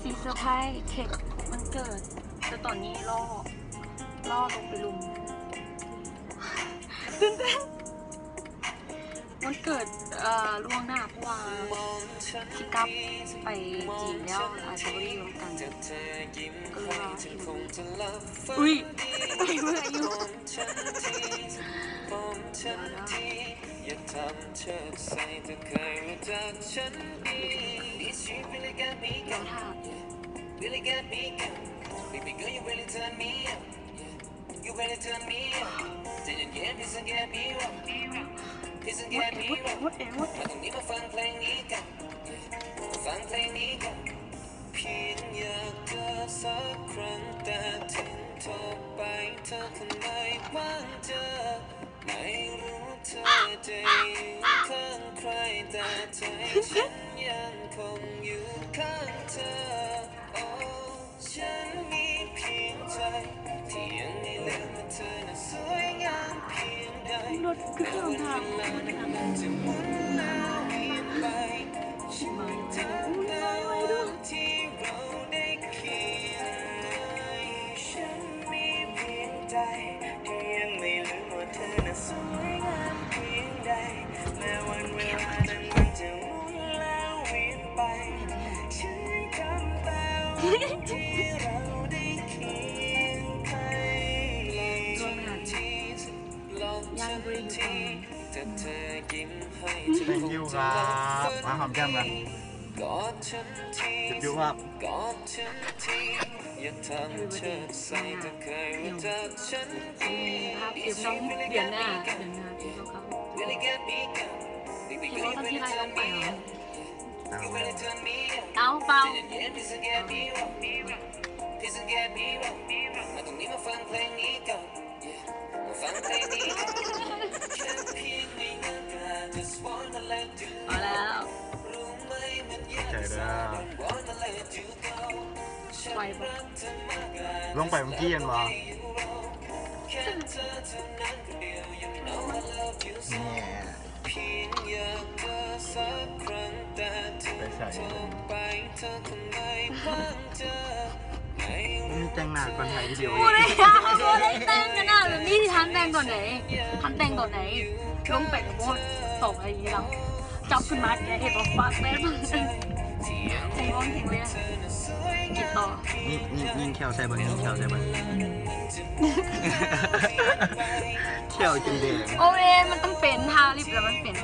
สีเซอร์ไพรส์เค้กมันเกิดแต่ตอนนี้ล่อลงไปลุมตื่นเต้นมันเกิดล่วงหน้าเพราะว่าที่กลับไปจีนแล้วอาจจะไม่ได้อยู่กันก็เลยว่าอุ้ยไปเมื่ออยู่อย่าทำเชิดใส่เธอเคยรู้จักฉันดียังท่าReally got me good, baby girl, you really turn me up. You really turn me up. Say it again, please don't get me wrong. Please don't get me wrong. มาตรงนี้มาฟังเพลงนี้กันฟังเพลงนี้กันเพียงอยากเจอสักครั้งแต่ทิ้งเธอไปเธอคงไม่ว่างเจอไม่รู้เธอจะอยู่ข้างใครแต่ใจฉันยังคงอยู่ข้างเธอฉันมีเพียงใจที่ยังไม่ลืมว่าเธอน่ะสวยงามเพียงใดรถเครื่องทางมันจะหมุนแล้วเวียนไปฉันถึงดาวที่เราได้เขียนฉันมีเพียงใจที่ยังไม่ลืมว่าเธอน่ะสวยงามเพียงใดแม้วันเวลานั้นมันจะหมุนแล้วเวียนไปฉันยังจำแต่ที่เราได้เคียงใครยังบริสุทธิ์แต่เธอยิ้มให้ Thank you ครับมาหอมแก้มกันจุ๊บครับอย่าทำเชิดใส่เธอเคยรู้จักฉันดีภาพน้องเดือนหน้าที่เขาเห็นว่าตอนที่ไล่ลงไปเหรอเอาเปล่ามาตรงนี้มาฟังเพลงนี้กันมาฟังเพลงนี้เอาแล้วใจเด้อไปบ่ลงไปเมื่อกี้เห็นบ่เนี่ยไปใส่มีแต่งหน้าก่อนถ่ายวิดีโอโอ้ยยากโอ้ยแต่งกันนะนี่ที่ทันแต่งก่อนไหนทันแต่งก่อนไหนลงไปกับโบส่งอะไรอย่างเงี้ยจับขึ้นมาแกเห็นว่าฟาดแม่บ้างใจร้อนถึงเลยกินต่อยิงแควใส่บนยิงแควใส่บนเที่ยวจนเด็กโอเคมันต้องเป็นทาลิปแล้วมันเป็น